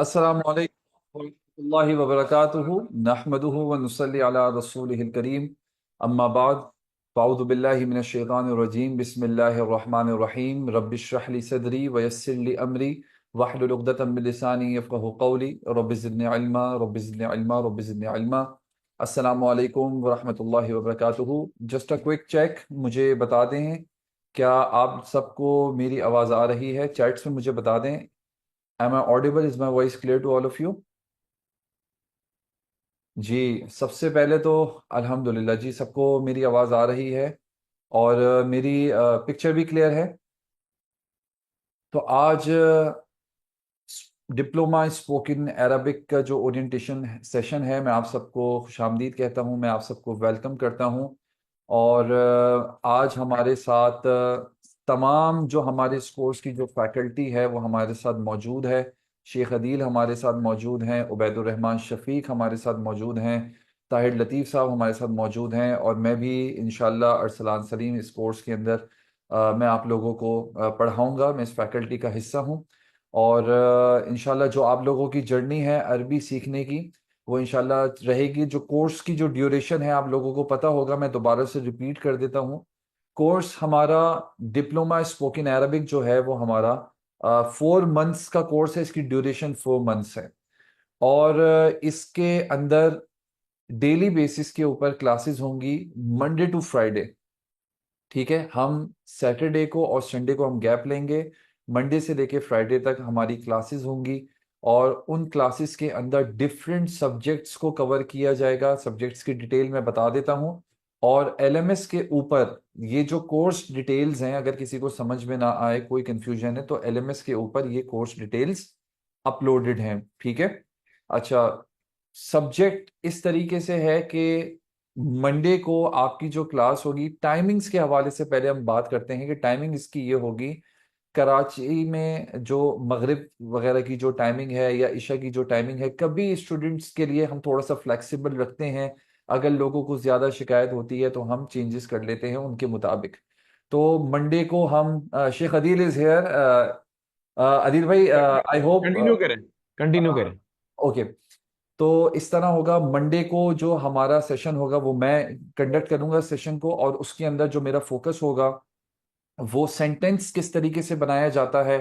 अस्सलामु अलैकुम वरहमतुल्लाहि वबरकातुहु नहमदुहु व नुसल्ली अला रसूलिहिल करीम अम्मा बाद फ़अऊज़ु बिल्लाहि मिनश शैतानिर रजीम बिस्मिल्लाहिर रहमानिर रहीम रब्बिश्रह ली सदरी व यस्सिर ली अमरी वहलुल उक़दतम मिन लिसानी यफ़क़हू क़ौली रब्बि ज़िदनी इल्मा रब्बि ज़िदनी इल्मा रब्बि ज़िदनी इल्मा। अस्सलामु अलैकुम वरहमतुल्लाहि वबरकातुहु। जस्ट अ क्विक चेक, मुझे बता दें क्या आप सबको मेरी आवाज़ आ रही है? चैट्स में मुझे बता दें। Am I audible? Is my voice clear to all of you? जी, सबसे पहले तो अल्हम्दुलिल्लाह जी, सबको मेरी आवाज़ आ रही है और मेरी पिक्चर भी क्लियर है। तो आज डिप्लोमा स्पोकन अरबिक का जो ओरिएंटेशन सेशन है, मैं आप सबको खुशामदीद कहता हूँ, मैं आप सबको वेलकम करता हूँ। और आज हमारे साथ तमाम जो हमारे इस कोर्स की जो फैकल्टी है वो हमारे साथ मौजूद है। शेख अदील हमारे साथ मौजूद हैं, उबैदुर रहमान शफीक हमारे साथ मौजूद हैं, ताहिर लतीफ़ साहब हमारे साथ मौजूद हैं, और मैं भी इंशाल्लाह अरसलान सलीम इस कोर्स के अंदर मैं आप लोगों को पढ़ाऊँगा। मैं इस फैकल्टी का हिस्सा हूँ। और इंशाल्लाह जो आप लोगों की जर्नी है अरबी सीखने की, वो इंशाल्लाह रहेगी। जो कोर्स की जो ड्यूरेशन है आप लोगों को पता होगा, मैं दोबारा से रिपीट कर देता हूँ। कोर्स हमारा डिप्लोमा स्पोकन अरबिक जो है वो हमारा 4 मंथ्स का कोर्स है। इसकी ड्यूरेशन 4 मंथ्स है। और इसके अंदर डेली बेसिस के ऊपर क्लासेस होंगी, मंडे टू फ्राइडे। ठीक है, हम सैटरडे को और संडे को हम गैप लेंगे। मंडे से लेके फ्राइडे तक हमारी क्लासेस होंगी, और उन क्लासेस के अंदर डिफरेंट सब्जेक्ट्स को कवर किया जाएगा। सब्जेक्ट्स की डिटेल मैं बता देता हूँ। और एलएमएस के ऊपर ये जो कोर्स डिटेल्स हैं, अगर किसी को समझ में ना आए, कोई कंफ्यूजन है, तो एलएमएस के ऊपर ये कोर्स डिटेल्स अपलोडेड हैं। ठीक है। अच्छा, सब्जेक्ट इस तरीके से है कि मंडे को आपकी जो क्लास होगी, टाइमिंग्स के हवाले से पहले हम बात करते हैं कि टाइमिंग इसकी ये होगी। कराची में जो मगरिब वगैरह की जो टाइमिंग है या इशा की जो टाइमिंग है, कभी स्टूडेंट्स के लिए हम थोड़ा सा फ्लेक्सिबल रखते हैं। अगर लोगों को ज़्यादा शिकायत होती है तो हम चेंजेस कर लेते हैं उनके मुताबिक। तो मंडे को हम शेख अदील इज़ हेयर। अदील भाई, आई होप। कंटिन्यू करें। कंटिन्यू करें। ओके। तो इस तरह होगा, मंडे को जो हमारा सेशन होगा वो मैं कंडक्ट करूंगा सेशन को, और उसके अंदर जो मेरा फोकस होगा वो सेंटेंस किस तरीके से बनाया जाता है,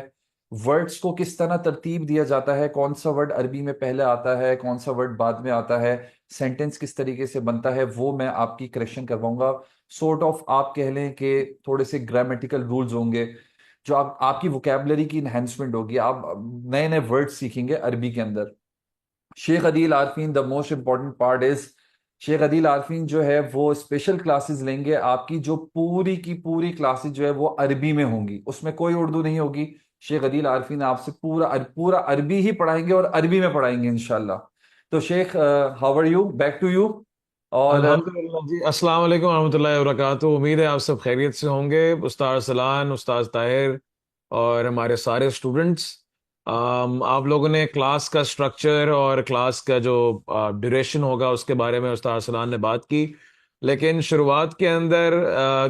वर्ड्स को किस तरह तरतीब दिया जाता है, कौन सा वर्ड अरबी में पहले आता है, कौन सा वर्ड बाद में आता है, सेंटेंस किस तरीके से बनता है, वो मैं आपकी करेक्शन करवाऊंगा। सॉर्ट ऑफ आप कह लें कि थोड़े से ग्रामेटिकल रूल्स होंगे, जो आपकी वोकेबलरी की इन्हेंसमेंट होगी। आप नए नए वर्ड सीखेंगे अरबी के अंदर। Sheikh Adeel Arfeen, the most important part is, Sheikh Adeel Arfeen जो है वो स्पेशल क्लासेस लेंगे। आपकी जो पूरी की पूरी क्लासेस जो है वो अरबी में होंगी, उसमें कोई उर्दू नहीं होगी। शेख अदील आरफीन आपसे पूरा अरबी ही पढ़ाएंगे और अरबी में पढ़ाएंगे इंशाल्लाह। तो Sheikh, how are you, back to you. और अल्हम्दुलिल्लाह जी, अस्सलाम वालेकुम रहमतुल्लाहि व बरकातुहू। उम्मीद है आप सब खैरियत से होंगे। उस्ताद सलान, उस्ताद ताहिर और हमारे सारे स्टूडेंट्स, आप लोगों ने क्लास का स्ट्रक्चर और क्लास का जो ड्यूरेशन होगा उसके बारे में उस्ताद सलान ने बात की। लेकिन शुरुआत के अंदर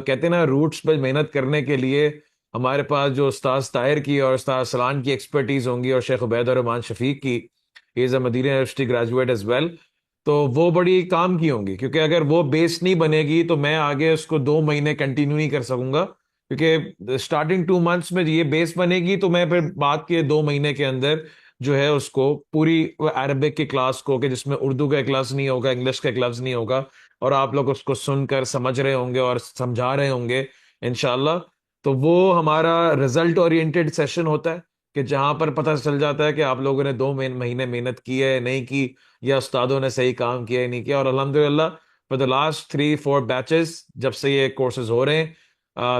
कहते हैं ना, रूट्स पे मेहनत करने के लिए हमारे पास जो उस्ताद ताहिर की और उस्ताद सलान की एक्सपर्टीज होंगी, और शेख उबैद रहमान शफीक की, he is a Medina university graduate as well, तो वो बड़ी काम की होंगी। क्योंकि अगर वो बेस नहीं बनेगी तो मैं आगे उसको 2 महीने कंटिन्यू नहीं कर सकूंगा। क्योंकि स्टार्टिंग 2 मंथ्स में ये बेस बनेगी तो मैं फिर बाद के 2 महीने के अंदर जो है उसको पूरी अरबिक की क्लास को, कि जिसमें उर्दू का क्लास नहीं होगा, इंग्लिश का क्लास नहीं होगा, और आप लोग उसको सुनकर समझ रहे होंगे और समझा रहे होंगे इंशाल्लाह। तो वो हमारा रिजल्ट ओरिएंटेड सेशन होता है, कि जहां पर पता चल जाता है कि आप लोगों ने 2 महीने मेहनत की है नहीं की, या उस्तादों ने सही काम किया है नहीं किया। और अल्हम्दुलिल्लाह फॉर द लास्ट 3-4 बैचेस जब से ये कोर्सेज हो रहे हैं,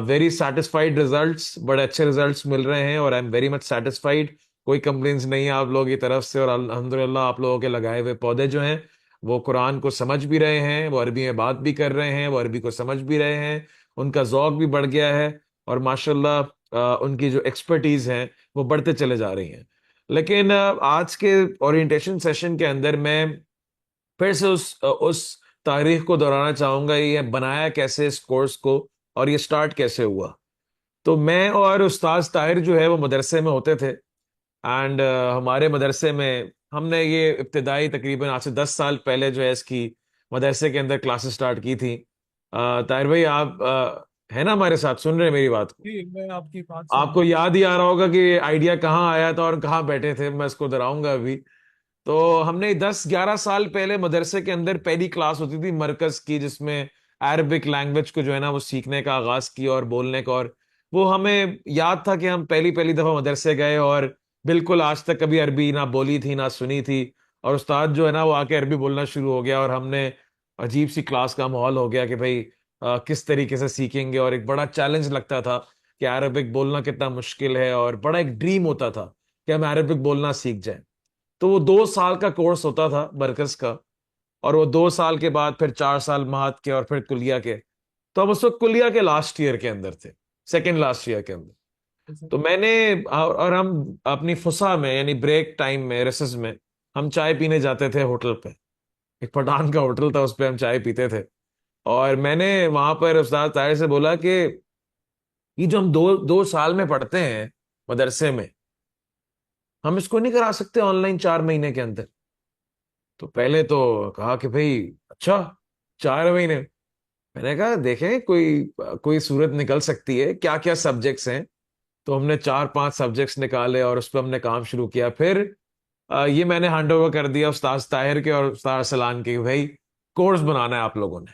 वेरी सेटिस्फाइड रिजल्ट्स, बड़े अच्छे रिजल्ट्स मिल रहे हैं, और I am very much satisfied. कोई कंप्लेंट्स नहीं है आप लोगों की तरफ से। और अल्हम्दुलिल्लाह आप लोगों के लगाए हुए पौधे जो हैं वो कुरान को समझ भी रहे हैं, वो अरबी में बात भी कर रहे हैं, वो अरबी को समझ भी रहे हैं, उनका ज़ौक भी बढ़ गया है, और माशाल्लाह उनकी जो एक्सपर्टीज है वो बढ़ते चले जा रही हैं। लेकिन आज के ओरिएंटेशन सेशन के अंदर मैं फिर से उस तारीख को दोहराना चाहूंगा, ये बनाया कैसे इस कोर्स को, और ये स्टार्ट कैसे हुआ। तो मैं और उस्ताद ताहिर जो है वो मदरसे में होते थे। एंड हमारे मदरसे में हमने ये इब्तिदाई तकरीबन आज से 10 साल पहले जो है इसकी मदरसे के अंदर क्लासेस स्टार्ट की थी। ताहिर भाई आप है ना हमारे साथ, सुन रहे हैं मेरी बात को? जी, मैं आपकी बात सुन रहा आपको हूँ। याद ही आ रहा होगा कि आइडिया कहाँ आया था और कहाँ बैठे थे, मैं इसको दोहराऊंगा अभी। तो हमने 10-11 साल पहले मदरसे के अंदर पहली क्लास होती थी मरकज की, जिसमें अरबिक लैंग्वेज को जो है ना वो सीखने का आगाज किया और बोलने का। और वो हमें याद था कि हम पहली पहली दफा मदरसे गए और बिल्कुल आज तक कभी अरबी ना बोली थी ना सुनी थी। और उस्ताद जो है ना वो आके अरबी बोलना शुरू हो गया और हमने अजीब सी क्लास का माहौल हो गया कि भाई किस तरीके से सीखेंगे। और एक बड़ा चैलेंज लगता था कि अरबिक बोलना कितना मुश्किल है, और बड़ा एक ड्रीम होता था कि हम अरबिक बोलना सीख जाएं। तो वो 2 साल का कोर्स होता था मरकज का, और वो 2 साल के बाद फिर 4 साल महत के और फिर कुलिया के। तो हम उस वक्त कुलिया के लास्ट ईयर के अंदर थे, सेकेंड लास्ट ईयर के अंदर। जैसे तो मैंने और हम अपनी फुसा में यानी ब्रेक टाइम में रेसेस में हम चाय पीने जाते थे होटल पे। एक पठान का होटल था, उस पे हम चाय पीते थे। और मैंने वहां पर उस्ताद ताहिर से बोला कि ये जो हम दो दो साल में पढ़ते हैं मदरसे में, हम इसको नहीं करा सकते ऑनलाइन 4 महीने के अंदर? तो पहले तो कहा कि भाई अच्छा, 4 महीने। मैंने कहा देखें कोई कोई सूरत निकल सकती है, क्या क्या सब्जेक्ट्स हैं। तो हमने 4-5 सब्जेक्ट्स निकाले और उस पर हमने काम शुरू किया। फिर ये मैंने हैंड ओवर कर दिया उस्ताद ताहिर के और उस्ताद सलान के कि भाई कोर्स बनाना है आप लोगों ने,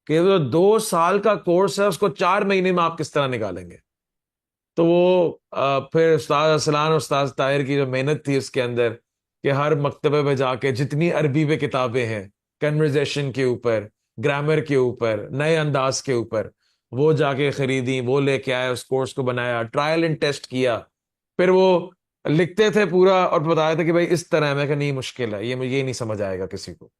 कि जो 2 साल का कोर्स है उसको 4 महीने में आप किस तरह निकालेंगे। तो वो फिर उस्ताद अरसलान और उस्ताद ताहिर की जो मेहनत थी उसके अंदर, कि हर मकतबे में जाके जितनी अरबी में किताबें हैं कन्वर्जेशन के ऊपर, ग्रामर के ऊपर, नए अंदाज के ऊपर, वो जाके खरीदी, वो लेके आए, उस कोर्स को बनाया, ट्रायल एंड टेस्ट किया। फिर वो लिखते थे पूरा और बताया था कि भाई इस तरह है। मैं कहा नहीं, मुश्किल है, ये मुझे ये नहीं समझ आएगा किसी को।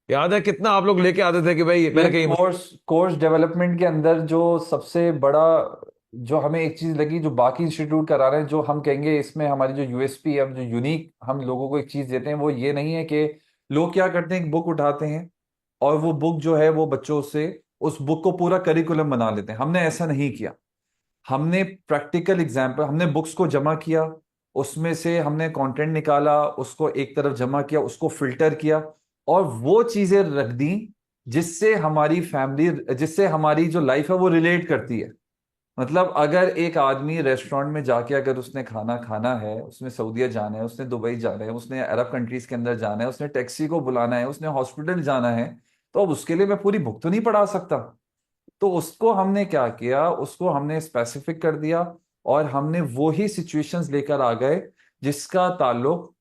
याद है कितना आप लोग लेके आते थे कि भाई, ये मैंने कहा ये मुश्किल। कोर्स कोर्स डेवलपमेंट के अंदर जो सबसे बड़ा, जो हमें एक चीज लगी, जो बाकी इंस्टीट्यूट करा रहे हैं, जो हम कहेंगे इसमें हमारी जो यूएसपी है, हम जो यूनिक हम लोगों को एक चीज देते हैं, वो ये नहीं है कि लोग क्या करते हैं, एक बुक उठाते हैं और वो बुक जो है वो बच्चों से उस बुक को पूरा करिकुलम बना लेते हैं। हमने ऐसा नहीं किया। हमने प्रैक्टिकल एग्जाम्पल, हमने बुक्स को जमा किया, उसमें से हमने कंटेंट निकाला, उसको एक तरफ जमा किया, उसको फिल्टर किया और वो चीजें रख दी जिससे हमारी फैमिली, जिससे हमारी जो लाइफ है वो रिलेट करती है। मतलब अगर एक आदमी रेस्टोरेंट में जाके अगर उसने खाना खाना है, उसने सऊदीया जाना है, उसने दुबई जाना है, उसने अरब कंट्रीज के अंदर जाना है, उसने टैक्सी को बुलाना है, उसने हॉस्पिटल जाना है, तो अब उसके लिए मैं पूरी बुक तो नहीं पढ़ा सकता। तो उसको हमने क्या किया, उसको हमने स्पेसिफिक कर दिया और हमने वो ही सिचुएशंस लेकर आ गए जिसका ताल्लुक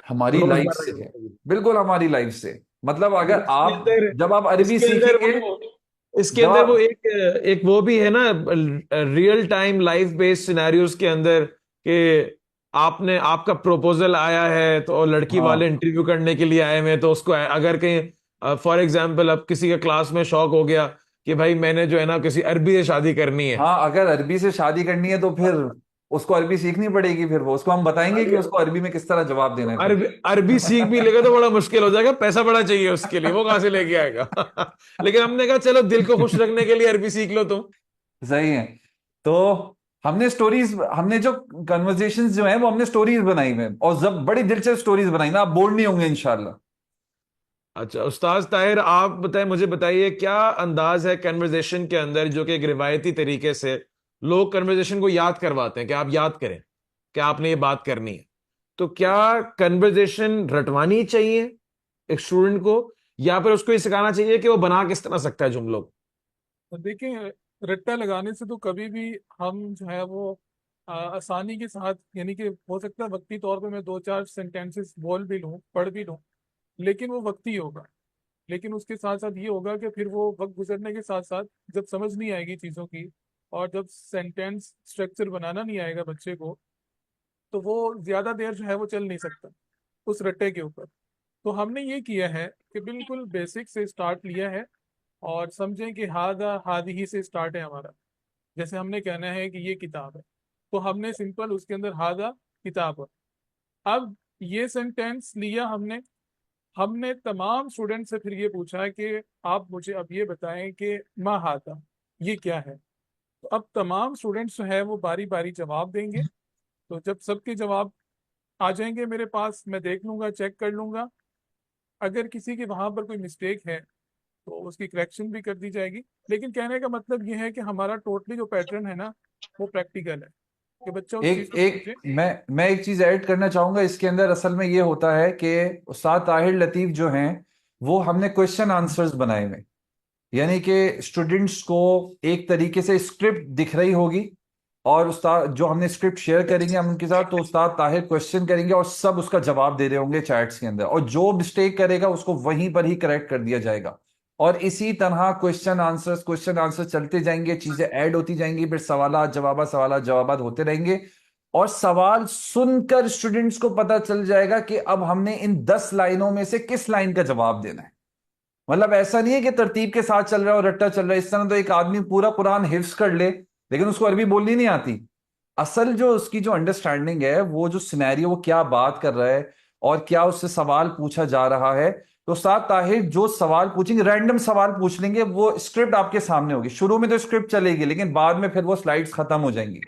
हमारी लाइफ रोजमर्रा से की है। जिंदगी। बिल्कुल हमारी लाइफ से। मतलब लेकिन अगर इसके आप, अंदर जब आप अरबी इसके अंदर सीखेंगे, वो इसके जब अंदर वो आप, एक एक वो भी है ना, real time life based scenarios के अंदर, कि आपने आपका प्रपोजल आया है तो और लड़की वाले हाँ इंटरव्यू करने के लिए आए हुए हैं, तो उसको अगर कहीं फॉर एग्जांपल अब किसी के क्लास में शौक हो गया कि भाई मैंने जो है ना किसी अरबी से शादी करनी है। हाँ, अगर अरबी से शादी करनी है तो फिर उसको अरबी सीखनी पड़ेगी। फिर वो उसको हम बताएंगे कि उसको अरबी में किस तरह जवाब देना है फिर। अरबी अरबी सीख भी लेगा तो बड़ा मुश्किल हो जाएगा, पैसा बड़ा चाहिए उसके लिए, वो कहाँ से लेके आएगा? लेकिन हमने कहा चलो दिल को खुश रखने के लिए अरबी सीख लो तुम। सही है। तो हमने स्टोरीज, हमने जो कन्वर्जेशंस जो है वो हमने स्टोरीज बनाई हुई हैं और जब बड़ी दिलचस्प स्टोरीज बनाई ना, आप बोर नहीं होंगे इंशाल्लाह। अच्छा उस्ताद ताहिर, आप बताएं, मुझे बताइए क्या अंदाज है कन्वर्जेशन के अंदर जो कि एक रिवायती तरीके से लोग कन्वर्जेशन को याद करवाते हैं कि आप याद करें कि आपने ये बात करनी है। तो क्या कन्वर्जेशन रटवानी चाहिए एक स्टूडेंट को, या फिर उसको ये सिखाना चाहिए कि वो बना किस तरह सकता है जुमलों को? तो देखिए, रट्टा लगाने से तो कभी भी हम जो है वो आसानी के साथ, यानी कि हो सकता है वक्ती तौर पे मैं दो चार सेंटेंसेस बोल भी लूँ, पढ़ भी लूँ, लेकिन वो वक्ती होगा। लेकिन उसके साथ साथ ये होगा कि फिर वो वक्त गुजरने के साथ साथ जब समझ नहीं आएगी चीज़ों की, और जब सेंटेंस स्ट्रक्चर बनाना नहीं आएगा बच्चे को, तो वो ज़्यादा देर जो है वो चल नहीं सकता उस रट्टे के ऊपर। तो हमने ये किया है कि बिल्कुल बेसिक से स्टार्ट लिया है, और समझें कि हादा हादी ही से स्टार्ट है हमारा। जैसे हमने कहना है कि ये किताब है, तो हमने सिंपल उसके अंदर हादा किताब है। अब ये सेंटेंस लिया हमने, हमने तमाम स्टूडेंट से फिर ये पूछा कि आप मुझे अब ये बताएं कि मा हादा ये क्या है। तो अब तमाम स्टूडेंट्स जो है वो बारी बारी जवाब देंगे। तो जब सबके जवाब आ जाएंगे मेरे पास, मैं देख लूंगा, चेक कर लूंगा। अगर किसी के वहां पर कोई मिस्टेक है तो उसकी करेक्शन भी कर दी जाएगी। लेकिन कहने का मतलब ये है कि हमारा टोटली जो पैटर्न है ना, वो प्रैक्टिकल है, कि बच्चा उस चीज एक को एक समझे। मैं एक चीज ऐड करना चाहूंगा इसके अंदर। असल में ये होता है कि उस्ताद ताहिर लतीफ जो हैं, वो हमने क्वेश्चन आंसर्स बनाए हुए, यानी कि स्टूडेंट्स को एक तरीके से स्क्रिप्ट दिख रही होगी, और उस्ताद जो हमने स्क्रिप्ट शेयर करेंगे हम उनके साथ, तो उस्ताद ताहिर क्वेश्चन करेंगे और सब उसका जवाब दे रहे होंगे चैट्स के अंदर, और जो मिस्टेक करेगा उसको वहीं पर ही करेक्ट कर दिया जाएगा। और इसी तरह क्वेश्चन आंसर चलते जाएंगे, चीजें ऐड होती जाएंगी, फिर सवाल जवाब होते रहेंगे। और सवाल सुनकर स्टूडेंट्स को पता चल जाएगा कि अब हमने इन 10 लाइनों में से किस लाइन का जवाब देना है। मतलब ऐसा नहीं है कि तरतीब के साथ चल रहा है और रट्टा चल रहा है। इस तरह तो एक आदमी पूरा कुरान हिफ्स कर ले लेकिन उसको अरबी बोलनी नहीं आती। असल जो उसकी जो अंडरस्टैंडिंग है, वो जो सिनेरियो, वो क्या बात कर रहा है और क्या उससे सवाल पूछा जा रहा है। तो उस्ताद ताहिर जो सवाल पूछेंगे, रैंडम सवाल पूछ लेंगे, वो स्क्रिप्ट आपके सामने होगी। शुरू में तो स्क्रिप्ट चलेगी लेकिन बाद में फिर वो स्लाइड्स खत्म हो जाएंगी,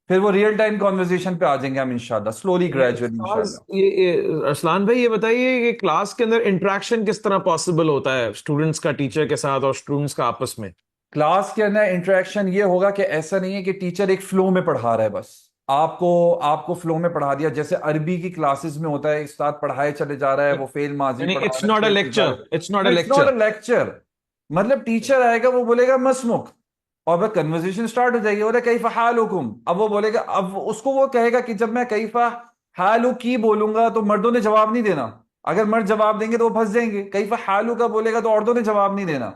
फिर वो रियल टाइम कॉन्वर्जेशन पे आ जाएंगे हम इंशाल्लाह, स्लोली ग्रेजुअली इंशाल्लाह। अरसलान भाई ये बताइए कि क्लास के अंदर इंटरेक्शन किस तरह पॉसिबल होता है स्टूडेंट्स का टीचर के साथ और स्टूडेंट्स का आपस में? क्लास के अंदर इंटरेक्शन ये होगा कि ऐसा नहीं है कि टीचर एक फ्लो में पढ़ा रहा है, बस आपको आपको फ्लो में पढ़ा दिया। जैसे अरबी की क्लासेस में होता है, उस्ताद पढ़ाए चले जा रहा है, वो फेल माजी यानी पढ़ा इट्स रहा है, नॉट अ फिर lecture, it's not a it's not a lecture. Lecture. मतलब टीचर आएगा, वो बोलेगा मसमुक, और वह कन्वर्सेशन स्टार्ट हो जाएगी, बोले कैफा हालुकुम। अब वो बोलेगा, अब उसको वो कहेगा कि जब मैं कैफा हालू की बोलूंगा तो मर्दों ने जवाब नहीं देना, अगर मर्द जवाब देंगे तो वो फंस जाएंगे। कैफा हालू का बोलेगा तो औरतों ने जवाब नहीं देना।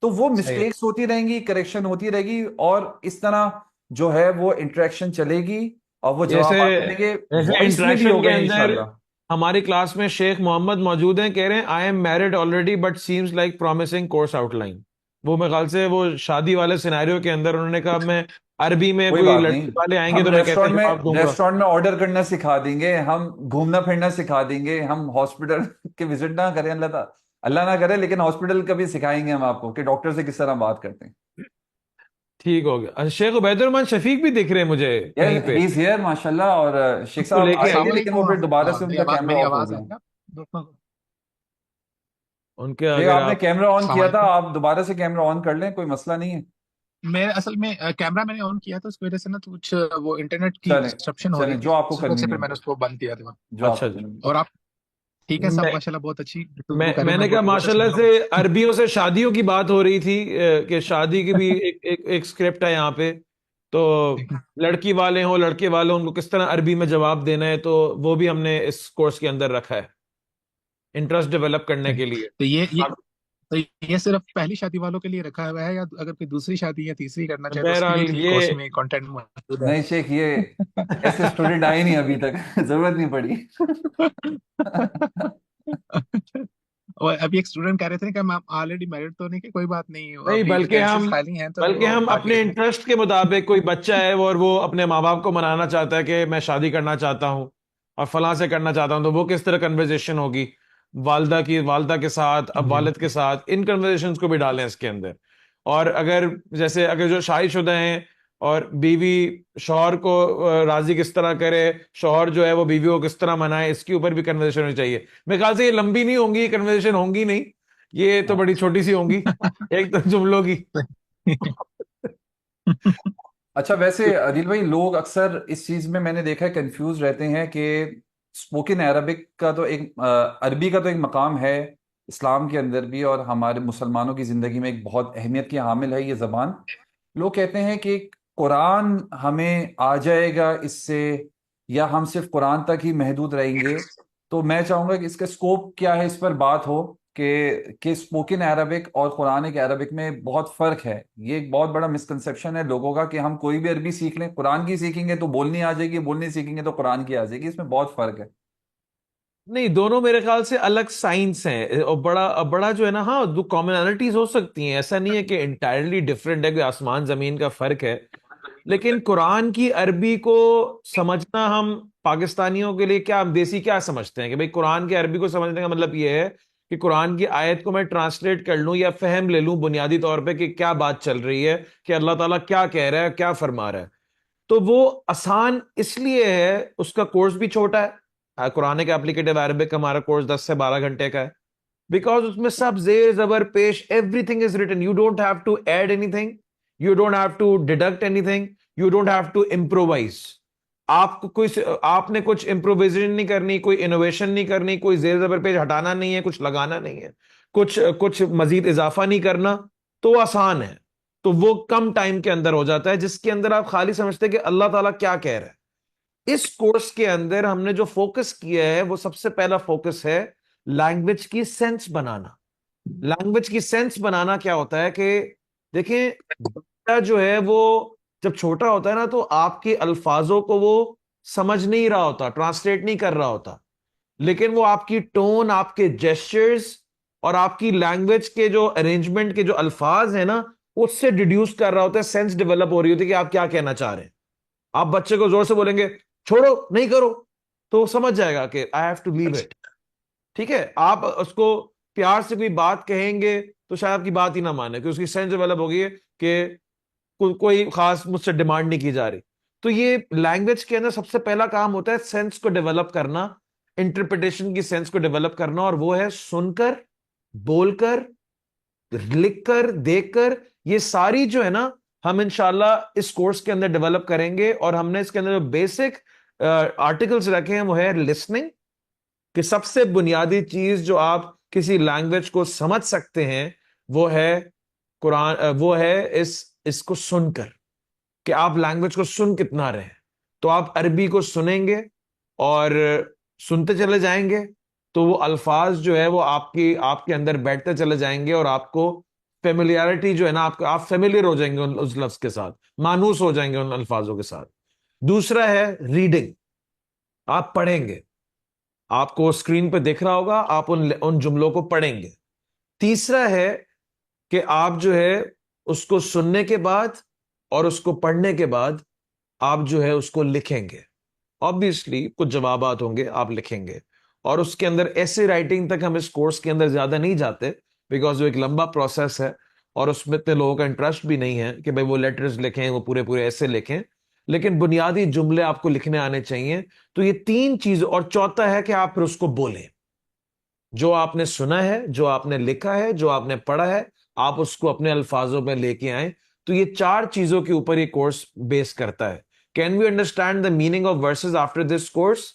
तो वो सही है। मिस्टेक्स होती रहेंगी, करेक्शन होती रहेगी, और इस तरह जो है वो इंटरेक्शन चलेगी, और वो जैसे जवाब आते रहेंगे। जैसे वॉइस में भी इंटरेक्शन के होगा अंदर इंशाल्लाह। हमारी क्लास में शेख मोहम्मद मौजूद हैं, कह रहे हैं I am married already but seems like promising course outline. वो मेरे ख्याल से वो शादी वाले सिनेरियो के अंदर उन्होंने कहा मैं अरबी में कोई कोई बात नहीं, लड़के वाले आएंगे हम तो मैं कैसे रेस्टोरेंट जवाब में दूंगा। रेस्टोरेंट में ऑर्डर करना सिखा देंगे, हम घूमना फिरना सिखा देंगे, हम हॉस्पिटल के विजिट ना करें, अल्लाह ना करे, लेकिन हॉस्पिटल का भी सिखाएंगे हम आपको कि डॉक्टर से किस तरह बात करते हैं। ठीक हो गया। अच्छा, शेख उबैदुर्रहमान शफीक भी दिख रहे हैं मुझे कहीं यार पे, ही इज हियर माशाल्लाह। और शेख उसको साहब लेके आए अस्सलाम थे आइए। लेकिन वो वालेकुम। फिर दोबारा से मेरी उनका आवाज कैमरा मेरी ऑफ हो आवाज आ गया। रही है दोस्तों को? उनके शेख अगर आपने आप कैमरा ऑन अस्सलाम किया था, वालेकुम। आप दोबारा से कैमरा ऑन कर लें, कोई मसला नहीं है। मैं असल में कैमरा मैंने ऑन किया था, उसकी वजह से ना तो कुछ वो इंटरनेट की चलें, डिस्ट्रप्शन हो रही चलें थी, जो आपको इस वजह से फिर कन्वीनियंट मैंने हो, उसको बंद किया था। जो अच्छा आपको जी। कन्वीनियंट। और आप ठीक है सब? मैं माशाल्लाह बहुत अच्छी गुफ्तगू कर रहे हैं, मैंने मैं कहा बहुत बहुत अच्छा माशाल्लाह सुन रहा से हूँ। अरबियों से शादियों की बात हो रही थी, कि शादी की भी एक स्क्रिप्ट है यहाँ पे। तो लड़की वाले हो लड़के वाले हो, उनको किस तरह अरबी में जवाब देना है, तो वो भी हमने इस कोर्स के अंदर रखा है इंटरेस्ट डेवलप करने के लिए। तो ये सिर्फ पहली शादी वालों के लिए रखा हुआ है, या अगर कोई दूसरी शादी या तीसरी करना चाहे तो उसके बहरहाल लिए भी ये कोर्स में कंटेंट मौजूद है? नहीं शेख, ये ऐसे स्टूडेंट आए नहीं अभी तक जरूरत नहीं पड़ी। और अभी एक स्टूडेंट कह रहे थे ना कि हम ऑलरेडी मैरिड तो नहीं, कि कोई बात नहीं, नहीं, अभी वैकेंसीज खाली हैं तो बल्कि हम आगे। अपने इंटरेस्ट के मुताबिक, कोई बच्चा है और वो अपने माँ बाप को मनाना चाहता है कि मैं शादी करना चाहता हूँ और फलां से करना चाहता हूँ, तो वो किस तरह कन्वर्जेशन होगी वालदा के साथ, अब जी। वालिद के साथ, इन कन्वर्जेशन को भी डालें इसके अंदर। और अगर जैसे अगर जो शादीशुदा हैं और बीवी शौहर को राजी किस तरह करे, शौहर जो है वो बीवी को किस तरह मनाए, इसके ऊपर भी कन्वर्सेशन होनी चाहिए। मेरे ख्याल से ये लंबी नहीं होंगी, कन्वर्सेशन होंगी नहीं, ये तो बड़ी छोटी सी होंगी, एक दो जुमलों की। अच्छा, वैसे अदिल भाई, लोग अक्सर इस चीज में मैंने देखा है कंफ्यूज रहते हैं कि स्पोकन अरबिक का तो एक अरबी का तो एक मकाम है इस्लाम के अंदर भी, और हमारे मुसलमानों की जिंदगी में एक बहुत अहमियत की हामिल है ये जबान। लोग कहते हैं कि कुरान हमें आ जाएगा इससे, या हम सिर्फ कुरान तक ही महदूद रहेंगे। तो मैं चाहूंगा कि इसका स्कोप क्या है, इस पर बात हो कि स्पोकन अरबिक और कुरानिक अरबिक में बहुत फर्क है। ये एक बहुत बड़ा मिसकंसेप्शन है लोगों का कि हम कोई भी अरबी सीख लें, कुरान की सीखेंगे तो बोलनी आ जाएगी, बोलनी सीखेंगे तो कुरान की आ जाएगी, इसमें बहुत फर्क है। नहीं, दोनों मेरे ख्याल से अलग साइंस हैं, और बड़ा बड़ा जो है ना, हाँ दो कॉमनैलिटीज हो सकती हैं, ऐसा नहीं है कि इंटायरली डिफरेंट है, कोई आसमान जमीन का फर्क है। लेकिन कुरान की अरबी को समझना, हम पाकिस्तानियों के लिए क्या, हम देसी क्या समझते हैं कि भाई कुरान की अरबी को समझने का मतलब ये है कि कुरान की आयत को मैं ट्रांसलेट कर लूं या फहम ले लूं बुनियादी तौर पे कि क्या बात चल रही है, कि अल्लाह ताला क्या कह रहा है, क्या फरमा रहा है। तो वो आसान इसलिए है, उसका कोर्स भी छोटा है, कुरानिक एप्लीकेटिव अरबिक हमारा कोर्स 10 से 12 घंटे का है, बिकॉज उसमें सब जेर जबर पेश everything is written. You don't have to add anything, you don't have to deduct anything, you don't have to improvise. आपको कोई, आपने कुछ इम्प्रोवाइजेशन नहीं करनी, कोई इनोवेशन नहीं करनी, कोई जेर जबर पेश हटाना नहीं है, कुछ लगाना नहीं है, कुछ कुछ मजीद इजाफा नहीं करना. तो आसान है. तो वो कम टाइम के अंदर हो जाता है, जिसके अंदर आप खाली समझते हैं कि अल्लाह ताला क्या कह रहा है. इस कोर्स के अंदर हमने जो फोकस किया है वो सबसे पहला फोकस है लैंग्वेज की सेंस बनाना. लैंग्वेज की सेंस बनाना क्या होता है कि देखिए, बच्चा जो है वो जब छोटा होता है ना, तो आपके अल्फाजों को वो समझ नहीं रहा होता, ट्रांसलेट नहीं कर रहा होता, लेकिन वो आपकी टोन, आपके जेस्चर्स और आपकी लैंग्वेज के जो अरेंजमेंट के जो अल्फाज है ना, उससे डिड्यूस कर रहा होता है, सेंस डेवलप हो रही होती है कि आप क्या कहना चाह रहे हैं. आप बच्चे को जोर से बोलेंगे छोड़ो, नहीं करो, तो वो समझ जाएगा कि I have to leave it. ठीक है. आप उसको प्यार से कोई बात कहेंगे तो शायद आपकी बात ही ना माने, कि उसकी सेंस डेवलप हो गई है कि कोई खास मुझसे डिमांड नहीं की जा रही. तो ये लैंग्वेज के अंदर सबसे पहला काम होता है सेंस को डेवलप करना, इंटरप्रिटेशन की सेंस को डेवलप करना, और वो है सुनकर, बोलकर, लिखकर, देखकर. ये सारी जो है ना, हम इंशाल्लाह इस कोर्स के अंदर डेवलप करेंगे. और हमने इसके अंदर जो बेसिक आर्टिकल्स रखे हैं वो है लिसनिंग, कि सबसे बुनियादी चीज जो आप किसी लैंग्वेज को समझ सकते हैं वो है कुरान, वो है इसको सुनकर, कि आप लैंग्वेज को सुन कितना रहे हैं. तो आप अरबी को सुनेंगे और सुनते चले जाएंगे, तो वो अल्फाज जो है वो आपकी आपके अंदर बैठते चले जाएंगे, और आपको फेमिलियरिटी जो है ना, आपको आप फेमिलियर हो जाएंगे उस लफ्ज के साथ, मानूस हो जाएंगे उन अल्फाजों के साथ. दूसरा है रीडिंग. आप पढ़ेंगे, आपको स्क्रीन पे दिख रहा होगा, आप उन जुमलों को पढ़ेंगे. तीसरा है कि आप जो है उसको सुनने के बाद और उसको पढ़ने के बाद आप जो है उसको लिखेंगे. ऑब्वियसली कुछ जवाबात होंगे, आप लिखेंगे. और उसके अंदर ऐसे राइटिंग तक हम इस कोर्स के अंदर ज्यादा नहीं जाते, बिकॉज वो एक लंबा प्रोसेस है, और उसमें इतने लोगों का इंटरेस्ट भी नहीं है कि भाई वो लेटर्स लिखें, वो पूरे पूरे ऐसे लिखें. लेकिन बुनियादी जुमले आपको लिखने आने चाहिए. तो ये तीन चीज. और चौथा है कि आप फिर उसको बोलें. जो आपने सुना है, जो आपने लिखा है, जो आपने पढ़ा है, आप उसको अपने अल्फाजों में लेके आए. तो ये चार चीजों के ऊपर ये कोर्स बेस करता है. Can we understand the meaning of verses after this course?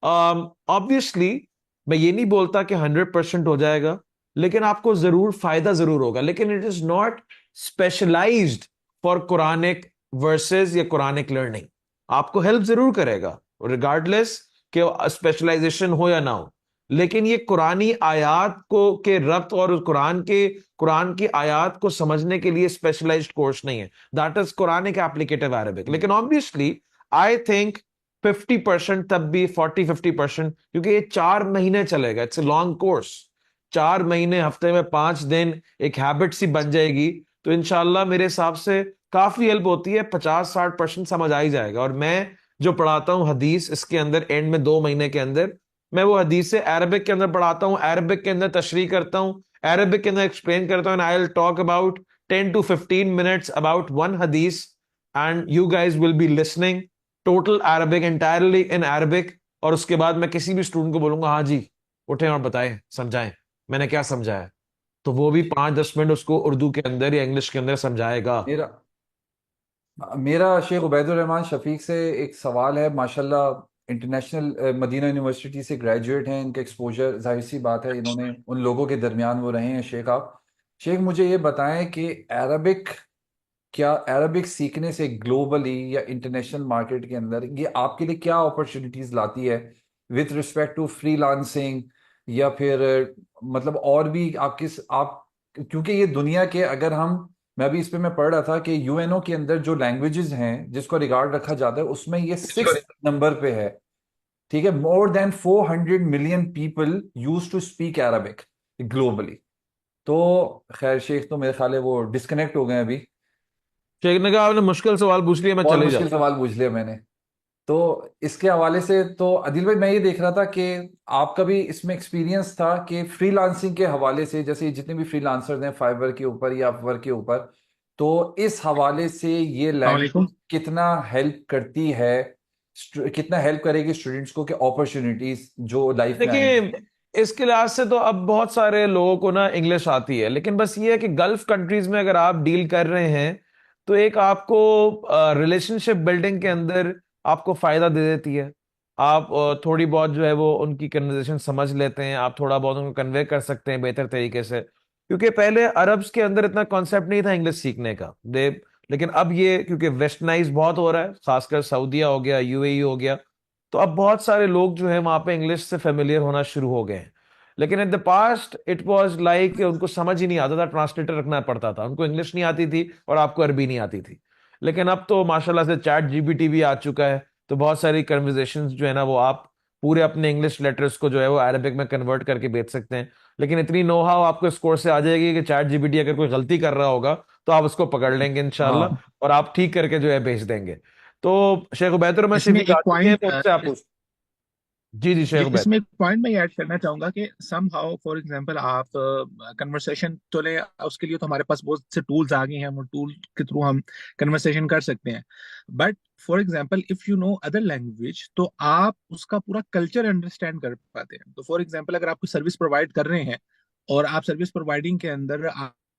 Obviously मैं ये नहीं बोलता कि 100% हो जाएगा, लेकिन आपको जरूर फायदा जरूर होगा. लेकिन it is not specialised for Quranic verses या कुरानिक लर्निंग. आपको हेल्प जरूर करेगा रिगार्डलेस कि स्पेशलाइजेशन हो या ना हो. लेकिन ये कुरानी आयात को के रब्त और कुरान की आयात को समझने के लिए स्पेशलाइज्ड कोर्स नहीं है. That is Quranic applicative Arabic. लेकिन ऑब्वियसली आई थिंक 50%, तब भी 40-50%, क्योंकि ये 4 महीने चलेगा. It's a long course. 4 महीने, हफ्ते में 5 दिन, एक हैबिट सी बन जाएगी. तो इंशाल्लाह मेरे हिसाब से काफी हेल्प होती है. 50-60% समझ आ ही जाएगा. और मैं जो पढ़ाता हूँ हदीस, इसके अंदर एंड में 2 महीने के अंदर मैं वो हदीस से अरबिक के अंदर पढ़ाता हूँ, अरबिक के अंदर तशरीह करता हूँ, अरबिक के अंदर एक्सप्लेन करता हूँ. I will talk about 10 to 15 minutes about one हदीस, and you guys will be listening total Arabic, entirely in Arabic. और उसके बाद मैं किसी भी स्टूडेंट को बोलूंगा हाँ जी उठें और बताएं, समझाएं मैंने क्या समझाया. तो वो भी 5-10 मिनट उसको उर्दू के अंदर या इंग्लिश के अंदर समझाएगा. मेरा मेरा शेख उबैदुर रहमान शफीक से एक सवाल है. माशाल्लाह इंटरनेशनल मदीना यूनिवर्सिटी से ग्रेजुएट हैं, इनका एक्सपोजर जाहिर सी बात है, इन्होंने उन लोगों के दरमियान वो रहे हैं. शेख आप, शेख मुझे ये बताएं कि अरबिक, क्या अरबिक सीखने से ग्लोबली या इंटरनेशनल मार्केट के अंदर ये आपके लिए क्या अपॉर्चुनिटीज लाती है, विथ रिस्पेक्ट टू फ्रीलांसिंग, या फिर मतलब और भी आप किस आप, क्योंकि ये दुनिया के, अगर हम, मैं अभी इस पे मैं पढ़ रहा था कि यूएनओ के अंदर जो लैंग्वेजेस हैं जिसको रिगार्ड रखा जाता है उसमें ये 6 नंबर पे है. ठीक है. More than 400 million people use to speak Arabic globally. तो खैर शेख तो मेरे ख्याल है वो डिस्कनेक्ट हो गए अभी. शेख ने कहा आपने मुश्किल सवाल पूछ लिया, मैं बहुत चले मुश्किल जाता. सवाल पूछ लिया मैंने. तो इसके हवाले से तो अदिल भाई, मैं ये देख रहा था कि आपका भी इसमें एक्सपीरियंस था कि फ्रीलांसिंग के हवाले से, जैसे जितने भी फ्रीलांसर्स हैं फाइवर के ऊपर या अपवर्क के ऊपर, तो इस हवाले से ये लैंग्वेज वालेकुम। कितना हेल्प करती है कितना हेल्प करेगी स्टूडेंट्स को कि अपॉर्चुनिटीज जो लाइफ में आएंगी? देखिए, इसके लिहाज से तो अब बहुत सारे लोगों को ना इंग्लिश आती है, लेकिन बस ये है कि गल्फ कंट्रीज में अगर आप डील कर रहे हैं तो एक आपको रिलेशनशिप बिल्डिंग के अंदर आपको फायदा दे देती है। आप थोड़ी बहुत जो है वो उनकी कन्वर्सेशन समझ लेते हैं, आप थोड़ा बहुत उनको कन्वे कर सकते हैं बेहतर तरीके से, क्योंकि पहले अरब्स के अंदर इतना कॉन्सेप्ट नहीं था इंग्लिश सीखने का। दे लेकिन अब ये क्योंकि वेस्टर्नाइज बहुत हो रहा है, खासकर सऊदीया हो गया, यूएई हो गया, तो अब बहुत सारे लोग जो है वहां पे इंग्लिश से फेमिलियर होना शुरू हो गए हैं। लेकिन in the past it was like उनको समझ ही नहीं आता था, ट्रांसलेटर रखना पड़ता था, उनको इंग्लिश नहीं आती थी और आपको अरबी नहीं आती थी। लेकिन अब तो माशाल्लाह से चैट जीपीटी भी आ चुका है, तो बहुत सारी कन्वर्सेशंस जो है ना वो आप पूरे अपने इंग्लिश लेटर्स को जो है वो अरबिक में कन्वर्ट करके भेज सकते हैं। लेकिन इतनी नो हाउ आपको इस कोर्स से आ जाएगी कि चैट जीपीटी अगर कोई गलती कर रहा होगा तो आप उसको पकड़ लेंगे इंशाल्लाह, हाँ। और आप ठीक करके जो है भेज देंगे। तो शेख उबैद रहमान इसमें शफीक आ एक चुके हैं, पॉइंट तो उनसे आप पूछ। जी जी जी, शेख उबैद। इसमें एक पॉइंट मैं ऐड करना चाहूंगा कि सम हाउ फॉर एग्जांपल आप कन्वर्सेशन तो ले, उसके लिए तो हमारे पास बहुत से टूल्स आ गए हैं, हम टूल के थ्रू हम कन्वर्सेशन कर सकते हैं। But for example if you know other language तो आप उसका पूरा कल्चर अंडरस्टैंड कर पाते हैं। तो फॉर एग्जांपल अगर आप कोई सर्विस प्रोवाइड कर रहे हैं और आप सर्विस प्रोवाइडिंग के अंदर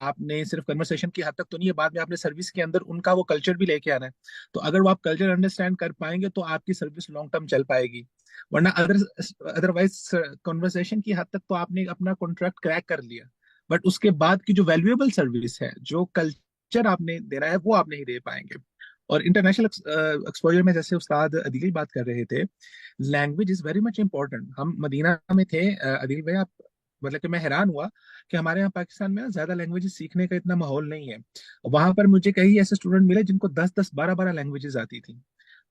आपने सिर्फ कन्वर्सेशन की हद तक तो नहीं है, बाद में आपने सर्विस के अंदर उनका वो कल्चर भी लेके आना है। तो अगर वो आप कल्चर अंडरस्टैंड कर पाएंगे तो आपकी सर्विस लॉन्ग टर्म चल पाएगी। वरना अदरवाइज कॉन्वर्सेशन की हद तक तो आपने अपना कॉन्ट्रैक्ट क्रैक कर लिया, बट उसके बाद की जो वैल्यूएबल सर्विस है, जो कल्चर आपने देना है, वो आप नहीं दे पाएंगे। और इंटरनेशनल एक्सपोजर में जैसे उस्ताद अदील बात कर रहे थे, language is very much important. हम मदीना में थे अदील भाई, आप मतलब कि मैं हैरान हुआ कि हमारे यहाँ पाकिस्तान में ना ज्यादा लैंग्वेजेस सीखने का इतना माहौल नहीं है। वहां पर मुझे कई ऐसे स्टूडेंट मिले जिनको 10-10 12-12 लैंग्वेजेस आती थी।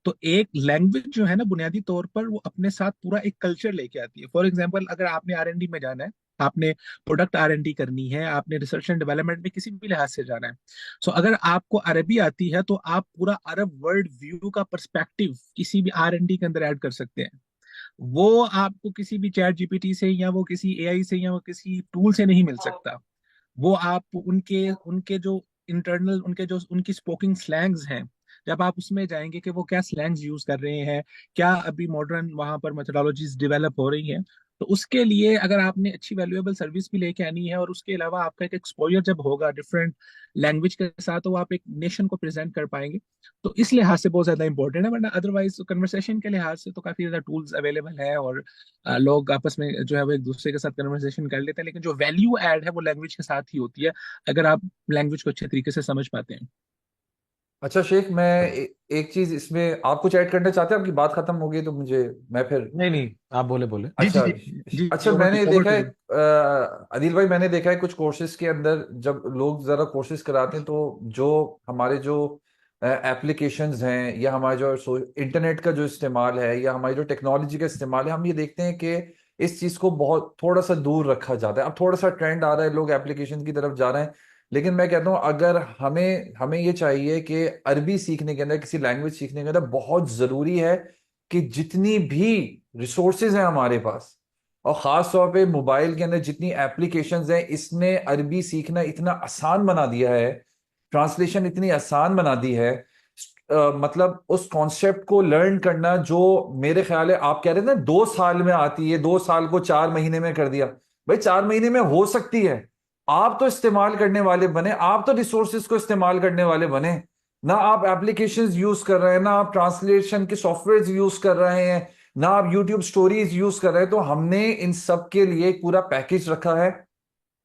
तो एक लैंग्वेज जो है ना बुनियादी तौर पर वो अपने साथ पूरा एक कल्चर लेके आती है। फॉर एग्जांपल अगर आपने आर एंड डी में जाना है, आपने प्रोडक्ट आर एंड डी करनी है, आपने रिसर्च एंड डेवलपमेंट में किसी भी लिहाज से जाना है, सो अगर आपको अरबी आती है तो आप पूरा अरब वर्ल्ड व्यू का पर्सपेक्टिव किसी भी आर एंड डी के अंदर ऐड कर सकते हैं। वो आपको किसी भी चैट जीपीटी से या वो किसी एआई से या वो किसी टूल से नहीं मिल सकता। वो आप उनके उनके जो इंटरनल उनके जो उनकी स्पोकिंग स्लैंग्स हैं, जब आप उसमें जाएंगे कि वो क्या स्लैंग्स यूज कर रहे हैं, क्या अभी मॉडर्न वहां पर मेथोडोलॉजीज डेवलप हो रही हैं, तो उसके लिए अगर आपने अच्छी वैल्यूएबल सर्विस भी लेके आनी है और उसके अलावा आपका एक एक्सपोजर जब होगा डिफरेंट लैंग्वेज के साथ, तो आप एक नेशन को प्रेजेंट कर पाएंगे। तो इस लिहाज से बहुत ज्यादा इंपॉर्टेंट है। वरना अदरवाइज कन्वर्सेशन के लिहाज से तो काफी ज्यादा टूल्स अवेलेबल है और लोग आपस में जो है वो एक दूसरे के साथ कन्वर्सेशन कर लेते हैं, लेकिन जो वैल्यू ऐड है वो लैंग्वेज के साथ ही होती है, अगर आप लैंग्वेज को अच्छे तरीके से समझ पाते हैं। अच्छा शेख, मैं एक चीज इसमें, आप कुछ ऐड करना चाहते हैं? आपकी बात खत्म हो गई तो मुझे, मैं फिर। नहीं नहीं, आप बोले बोले। जी जी अच्छा। जी जी जी, अच्छा, मैंने देखा है अदिल भाई, मैंने देखा है कुछ कोर्सेज के अंदर जब लोग जरा कोर्सेज कराते हैं तो जो हमारे जो एप्लीकेशंस हैं या हमारे जो इंटरनेट का जो इस्तेमाल है या हमारी जो टेक्नोलॉजी का इस्तेमाल है, हम ये देखते हैं कि इस चीज़ को बहुत थोड़ा सा दूर रखा जाता है। अब थोड़ा सा ट्रेंड आ रहा है, लोग एप्लीकेशन की तरफ जा रहे हैं। लेकिन मैं कहता हूँ अगर हमें हमें ये चाहिए कि अरबी सीखने के अंदर, किसी लैंग्वेज सीखने के अंदर बहुत ज़रूरी है कि जितनी भी रिसोर्सेज हैं हमारे पास, और ख़ास तौर पे मोबाइल के अंदर जितनी एप्लीकेशंस हैं, इसने अरबी सीखना इतना आसान बना दिया है, ट्रांसलेशन इतनी आसान बना दी है। मतलब उस कॉन्सेप्ट को लर्न करना जो मेरे ख्याल है, आप कह रहे थे ना 2 साल में आती है, 2 साल को 4 महीने में कर दिया। भाई 4 महीने में हो सकती है। आप तो इस्तेमाल करने वाले बने, आप तो रिसोर्सेज को इस्तेमाल करने वाले बने ना। आप एप्लीकेशंस यूज कर रहे हैं ना, आप ट्रांसलेशन के सॉफ्टवेयर यूज कर रहे हैं ना, आप यूट्यूब स्टोरीज यूज कर रहे हैं। तो हमने इन सब के लिए एक पूरा पैकेज रखा है,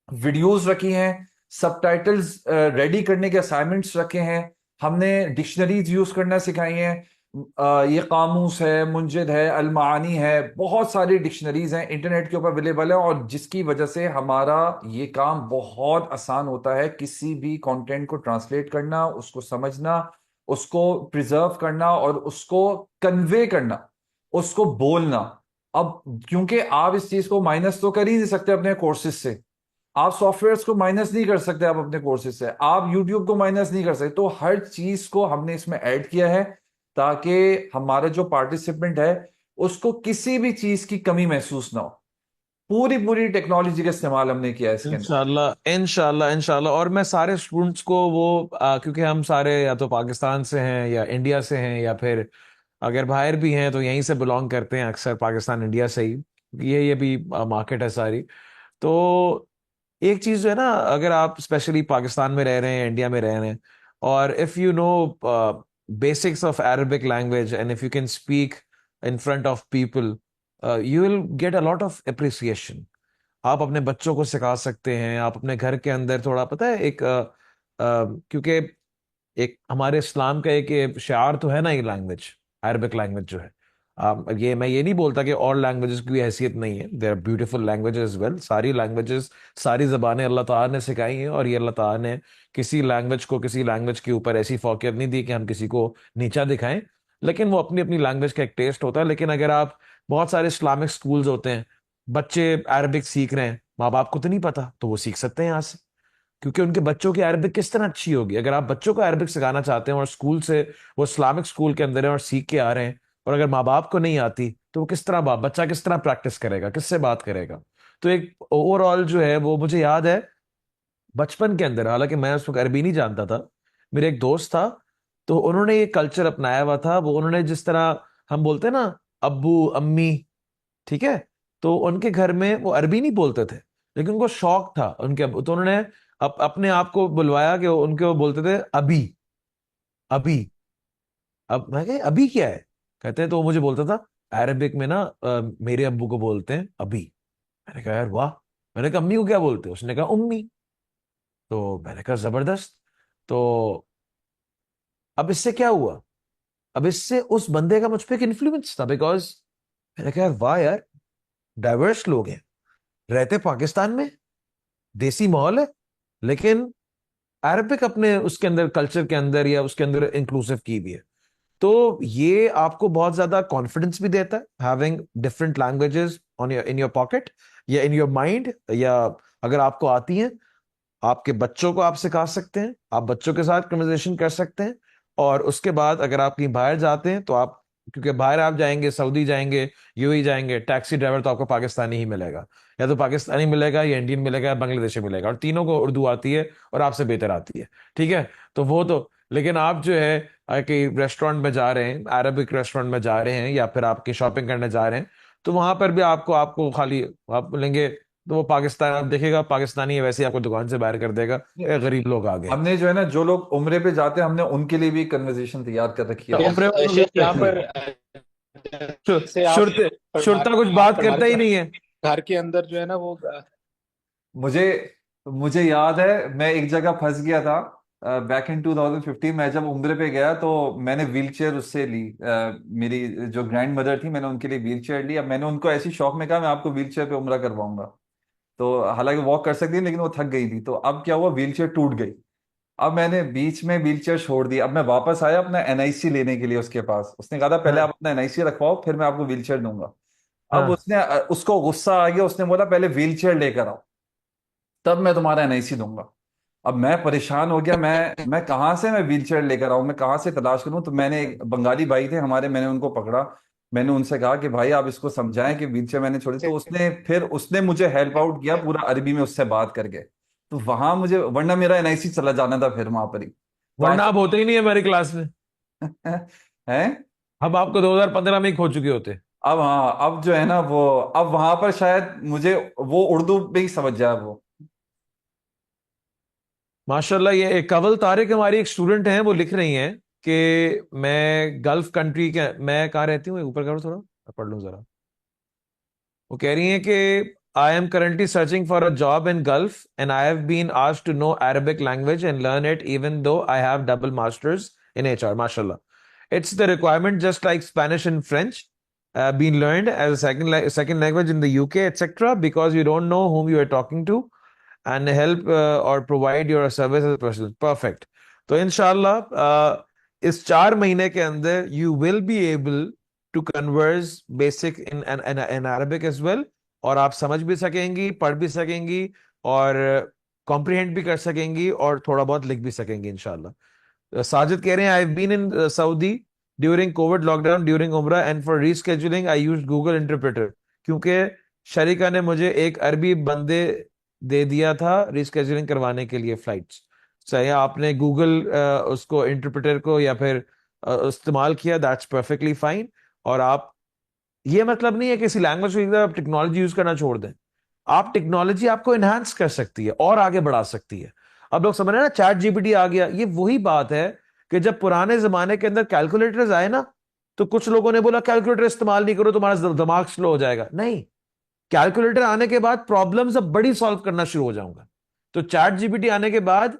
वीडियोस रखी हैं, सबटाइटल्स रेडी करने के असाइनमेंट्स रखे हैं, हमने डिक्शनरीज यूज करना सिखाई हैं। ये कामूस है, मुंजिद है, अलमानी है, बहुत सारी डिक्शनरीज हैं इंटरनेट के ऊपर अवेलेबल है, और जिसकी वजह से हमारा ये काम बहुत आसान होता है। किसी भी कंटेंट को ट्रांसलेट करना, उसको समझना, उसको प्रिजर्व करना और उसको कन्वे करना, उसको बोलना। अब क्योंकि आप इस चीज को माइनस तो कर ही नहीं सकते अपने कोर्सेज से, आप सॉफ्टवेयर्स को माइनस नहीं कर सकते, आप अपने कोर्सेज से, आप यूट्यूब को माइनस नहीं कर सकते। तो हर चीज को हमने इसमें ऐड किया है ताकि हमारा जो पार्टिसिपेंट है उसको किसी भी चीज की कमी महसूस ना हो। पूरी पूरी टेक्नोलॉजी का इस्तेमाल हमने किया है इसके अंदर। इंशाल्लाह इंशाल्लाह इंशाल्लाह। और मैं सारे स्टूडेंट्स को वो क्योंकि हम सारे या तो पाकिस्तान से हैं या इंडिया से हैं या फिर अगर बाहर भी हैं तो यहीं से बिलोंग करते हैं अक्सर, पाकिस्तान इंडिया से ही, ये भी मार्केट है सारी। तो एक चीज जो है ना, अगर आप स्पेशली पाकिस्तान में रह रहे हैं, इंडिया में रह रहे हैं, और if you know basics of Arabic language and if you can speak in front of people, you will get a lot of appreciation. आप अपने बच्चों को सिखा सकते हैं, आप अपने घर के अंदर थोड़ा, पता है, एक क्योंकि एक हमारे इस्लाम का एक शार तो है ना, ये लैंग्वेज, अरबिक लैंग्वेज जो है। ये मैं ये नहीं बोलता कि और लैंग्वेजेस की कोई हैसियत नहीं है, there are beautiful languages well, सारी लैंग्वेजेस, सारी जबानें अल्लाह ताला ने सिखाई हैं, और ये अल्लाह ताला ने किसी लैंग्वेज को किसी लैंग्वेज के ऊपर ऐसी फौकियत नहीं दी कि हम किसी को नीचा दिखाएं। लेकिन वो अपनी अपनी लैंग्वेज का एक टेस्ट होता है। लेकिन अगर आप, बहुत सारे इस्लामिक स्कूल्स होते हैं, बच्चे अरबिक सीख रहे हैं, माँ बाप को तो नहीं पता, तो वो सीख सकते हैं यहाँ से, क्योंकि उनके बच्चों की अरबिक किस तरह अच्छी होगी। अगर आप बच्चों को अरबिक सिखाना चाहते हैं और स्कूल से, वो इस्लामिक स्कूल के अंदर है और सीख के आ रहे हैं, और अगर माँ बाप को नहीं आती, तो वो किस तरह, बाप बच्चा किस तरह प्रैक्टिस करेगा, किससे बात करेगा। तो एक ओवरऑल जो है वो मुझे याद है बचपन के अंदर, हालांकि मैं उस वक्त अरबी नहीं जानता था, मेरे एक दोस्त था, तो उन्होंने ये कल्चर अपनाया हुआ था। वो उन्होंने जिस तरह हम बोलते हैं ना, अब्बू अम्मी, ठीक है, तो उनके घर में वो अरबी नहीं बोलते थे, लेकिन उनको शौक था उनके, तो उन्होंने अपने आप को बुलवाया कि उनके, वो बोलते थे अभी, अभी। अब मैं कहा अभी क्या है, कहते हैं, तो वो मुझे बोलता था अरबिक में ना, मेरे अब्बू को बोलते हैं अभी। मैंने कहा यार वाह। मैंने कहा अम्मी को क्या बोलते हैं, उसने कहा उम्मी। तो मैंने कहा जबरदस्त। तो अब इससे क्या हुआ, अब इससे उस बंदे का मुझ पर एक इन्फ्लुएंस था, बिकॉज मैंने कहा यार वाह यार, डाइवर्स लोग हैं, रहते पाकिस्तान में, देसी माहौल है, लेकिन अरबिक अपने उसके अंदर, कल्चर के अंदर या उसके अंदर इंक्लूसिव की भी है। तो ये आपको बहुत ज्यादा कॉन्फिडेंस भी देता है, having different languages on your, in your pocket या इन योर माइंड, या अगर आपको आती हैं, आपके बच्चों को आप सिखा सकते हैं, आप बच्चों के साथ कन्वर्सेशन कर सकते हैं। और उसके बाद अगर आप कहीं बाहर जाते हैं तो आप, क्योंकि बाहर आप जाएंगे, सऊदी जाएंगे, यूएई जाएंगे, टैक्सी ड्राइवर तो आपको पाकिस्तानी ही मिलेगा, या तो पाकिस्तानी मिलेगा, या इंडियन मिलेगा, या बांग्लादेशी मिलेगा, और तीनों को उर्दू आती है और आपसे बेहतर आती है, ठीक है। तो वो तो, लेकिन आप जो है कि रेस्टोरेंट में जा रहे हैं, अरबिक रेस्टोरेंट में जा रहे हैं, या फिर आपकी शॉपिंग करने जा रहे हैं, तो वहां पर भी आपको आपको खाली आप बोलेंगे, तो वो पाकिस्तान, आप देखेगा पाकिस्तानी है, वैसे ही आपको दुकान से बाहर कर देगा, "ए, गरीब लोग आ गए"। हमने जो है ना, जो लोग उम्रे पे जाते हैं, हमने उनके लिए भी कन्वर्सेशन तैयार कर रखी है तो अपनी। उम्र शेख यहाँ पर से आप शुरते फरमा शुरता कुछ आप बात फरमा करता रहे ही थे नहीं है। घर के अंदर जो है ना वो मुझे मुझे याद है, मैं एक जगह फंस गया था बैक इन 2015। मैं जब उम्रे पे गया तो मैंने व्हील चेयर उससे ली, मेरी जो ग्रैंड मदर थी, मैंने उनके लिए व्हील चेयर ली। अब मैंने उनको ऐसी शौक में कहा मैं आपको व्हील चेयर पे उम्रा करवाऊंगा। तो हालांकि वॉक कर सकती थी, लेकिन वो थक गई थी। तो अब क्या हुआ, व्हील चेयर टूट गई। अब मैंने बीच में व्हील चेयर छोड़ दी। अब मैं वापस आया अपना एनआईसी लेने के लिए उसके पास। उसने कहा था पहले आप हाँ, अपना एनआईसी रखवाओ, फिर मैं आपको व्हील चेयर दूंगा। अब हाँ, उसको गुस्सा आ गया, उसने बोला पहले व्हील चेयर लेकर आओ, तब मैं तुम्हारा एनआईसी दूंगा। अब मैं परेशान हो गया, मैं कहाँ से मैं व्हील चेयर लेकर आऊं, मैं कहाँ से तलाश करूं। तो मैंने, एक बंगाली भाई थे हमारे, मैंने उनको पकड़ा। मैंने उनसे कहा कि भाई आप इसको समझाएं कि व्हील चेयर मैंने छोड़ी। तो उसने मुझे हेल्प आउट किया पूरा अरबी में उससे बात करके। तो वहां मुझे, वरना मेरा एनआईसी चला जाना था फिर वहां पर ही। तो वरना आज आप होते ही नहीं है हमारी क्लास में, है। हम आपको 2015 में ही खो चुके होते। अब हाँ, अब जो है ना वो, अब वहां पर शायद मुझे वो उर्दू में ही समझ जाए वो। माशाल्लाह, ये कवल तारिक हमारी एक स्टूडेंट हैं, वो लिख रही हैं कि मैं गल्फ कंट्री के, मैं कहाँ रहती हूँ, ऊपर करो थोड़ा, मैं पढ़ लूँ जरा। वो कह रही हैं कि I am currently searching for a job in Gulf and I have been asked to know Arabic language and learn it even though I have double masters in HR. माशाल्लाह, it's the requirement just like Spanish and French being learned as a second language in the UK, etc. because you don't know whom you are talking to and help or provide your service as a person. Perfect. तो इंशाल्लाह इस 4 महीने के अंदर you will be able to converse basic in Arabic as well, और आप समझ भी सकेंगी, पढ़ भी सकेंगी, और कॉम्प्रिहेंड भी कर सकेंगी, और थोड़ा बहुत लिख भी सकेंगी इंशाल्लाह। साजिद कह रहे हैं I have been in Saudi during COVID lockdown during उम्रा and for rescheduling I used Google interpreter, क्योंकि शरीका ने मुझे एक अरबी बंदे दे दिया था रीस्केड्यूलिंग करवाने के लिए फ्लाइट्स। चाहे आपने गूगल उसको इंटरप्रेटर को, या फिर इस्तेमाल किया, दैट्स परफेक्टली फाइन। और आप, ये मतलब नहीं है कि किसी लैंग्वेज को आप टेक्नोलॉजी यूज करना छोड़ दें। आप टेक्नोलॉजी आपको एनहांस कर सकती है और आगे बढ़ा सकती है। अब लोग समझ रहे हैं ना, चैट जीपीटी आ गया, ये वही बात है कि जब पुराने जमाने के अंदर कैलकुलेटर्स आए ना, तो कुछ लोगों ने बोला कैलकुलेटर इस्तेमाल नहीं करो, तुम्हारा दिमाग स्लो हो जाएगा। नहीं, कैलकुलेटर आने के बाद प्रॉब्लम्स अब बड़ी सॉल्व करना शुरू हो जाऊंगा। तो चैट जीपीटी आने के बाद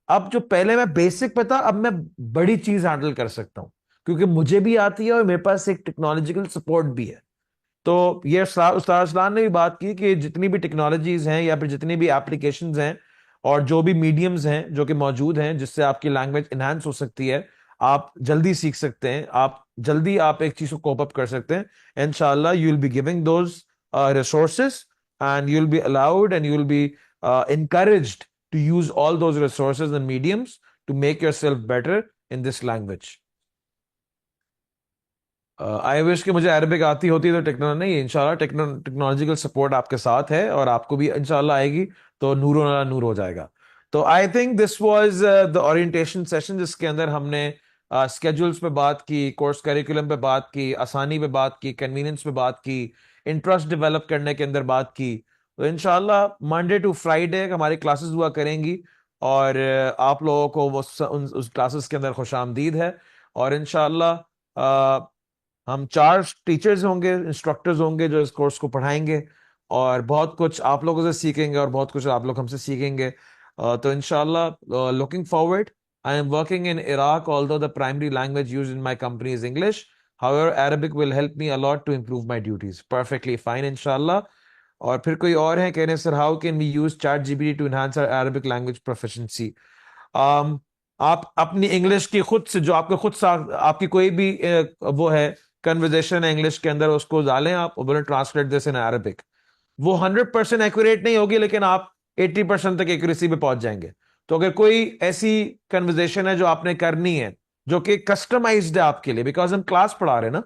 अब जो पहले मैं बेसिक पे था, अब मैं बड़ी चीज हैंडल कर सकता हूं, क्योंकि मुझे भी आती है और मेरे पास एक टेक्नोलॉजिकल सपोर्ट भी है। तो ये उस्ताद असलान ने भी बात की कि जितनी भी टेक्नोलॉजीज हैं या फिर जितनी भी एप्लीकेशंस हैं और जो भी मीडियम्स हैं जो कि मौजूद हैं जिससे आपकी लैंग्वेज इनहांस हो सकती है, आप जल्दी सीख सकते हैं, आप एक चीज को कोप अप कर सकते हैं। इंशाल्लाह you will be giving those resources, and you'll be allowed and you'll be encouraged to use all those resources and mediums to make yourself better in this language. I wish कि मुझे Arabic आती होती तो नहीं, इंशाल्लाह technological support आपके साथ है और आपको भी इंशाल्लाह आएगी, तो नूर वाला नूर हो जाएगा। तो I think this was the orientation session, जिसके अंदर हमने स्केड्यूल्स पे बात की, कोर्स करिकुलम पे बात की, आसानी पे बात की, कन्वीनियंस पे बात की, इंटरेस्ट डेवलप करने के अंदर बात की। तो इंशाल्लाह मंडे टू फ्राइडे हमारी क्लासेस हुआ करेंगी और आप लोगों को वो उस क्लासेस के अंदर खुशामदीद है। और इंशाल्लाह हम 4 टीचर्स होंगे, इंस्ट्रक्टर्स होंगे जो इस कोर्स को पढ़ाएंगे, और बहुत कुछ आप लोगों से सीखेंगे और बहुत कुछ आप लोग हमसे सीखेंगे। तो इंशाल्लाह looking forward. I am working in Iraq, although the primary language used in my company is English, however Arabic will help me a lot to improve my duties. Perfectly fine इंशाल्लाह। और फिर कोई और है कहने, sir how can we use ChatGPT to enhance our Arabic language proficiency? आप अपनी English की खुद से, जो आपके खुद से आपकी कोई भी वो है कन्वर्जेशन है इंग्लिश के अंदर, उसको डालें आप और बोले ट्रांसलेट दिस इन अरबिक। वो 100% एक्यूरेट नहीं होगी, लेकिन आप 80% तक एक्यूरेसी पे पहुंच जाएंगे। तो अगर कोई ऐसी कन्वर्जेशन है जो आपने करनी है, जो कि कस्टमाइज्ड है आपके लिए, बिकॉज हम क्लास पढ़ा रहे हैं ना,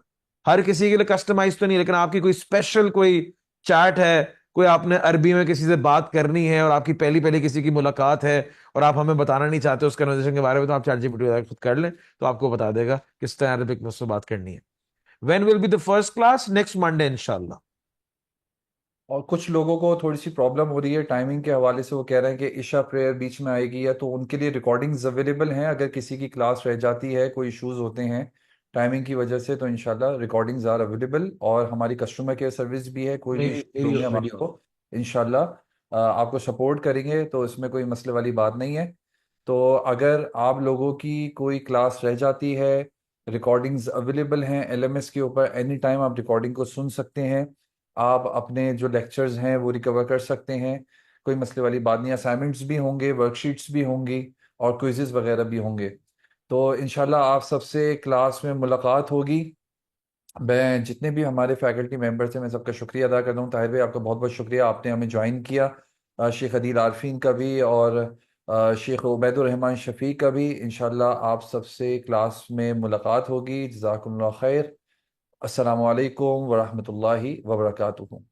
हर किसी के लिए कस्टमाइज तो नहीं, लेकिन आपकी कोई स्पेशल कोई चैट है, कोई आपने अरबी में किसी से बात करनी है और आपकी पहली पहली किसी की मुलाकात है और आप हमें बताना नहीं चाहते उस कन्वर्सेशन के बारे में, तो आप चैट जीपीटी खुद कर लें, तो आपको बता देगा किस तरह अरबिक में उससे बात करनी है। When will be the first class? Next Monday, इंशाल्लाह। और कुछ लोगों को थोड़ी सी प्रॉब्लम हो रही है टाइमिंग के हवाले से, वो कह रहे हैं कि इशा प्रेयर बीच में आएगी, या तो उनके लिए रिकॉर्डिंग्स अवेलेबल हैं। अगर किसी की क्लास रह जाती है, कोई इश्यूज होते हैं टाइमिंग की वजह से, तो इंशाल्लाह रिकॉर्डिंग्स आर अवेलेबल। और हमारी कस्टमर केयर सर्विस भी है, कोई भी इशू में हम आपको इंशाल्लाह आपको सपोर्ट करेंगे, तो इसमें कोई मसले वाली बात नहीं है। तो अगर आप लोगों की कोई क्लास रह जाती है, रिकॉर्डिंग्स अवेलेबल हैं एलएमएस के ऊपर, एनी टाइम आप रिकॉर्डिंग को सुन सकते हैं। आप अपने जो लेक्चर्स हैं वो रिकवर कर सकते हैं, कोई मसले वाली बात नहीं। असाइनमेंट्स भी होंगे, वर्कशीट्स भी होंगी और क्विज़ेस वगैरह भी होंगे। तो इंशाल्लाह आप सबसे क्लास में मुलाकात होगी। मैं जितने भी हमारे फैकल्टी मेंबर्स हैं, मैं सबका शुक्रिया अदा करता हूँ। ताहिर भाई, आपका बहुत बहुत शुक्रिया, आपने हमें ज्वाइन किया। शेख अदील आरफीन का भी, और शेख उबैदुर रहमान शफीक का भी। इंशाल्लाह आप सबसे क्लास में मुलाकात होगी। जज़ाकुमुल्लाह खैर। अस्सलामु अलैकुम वरहमतुल्लाहि वबरकातुहू।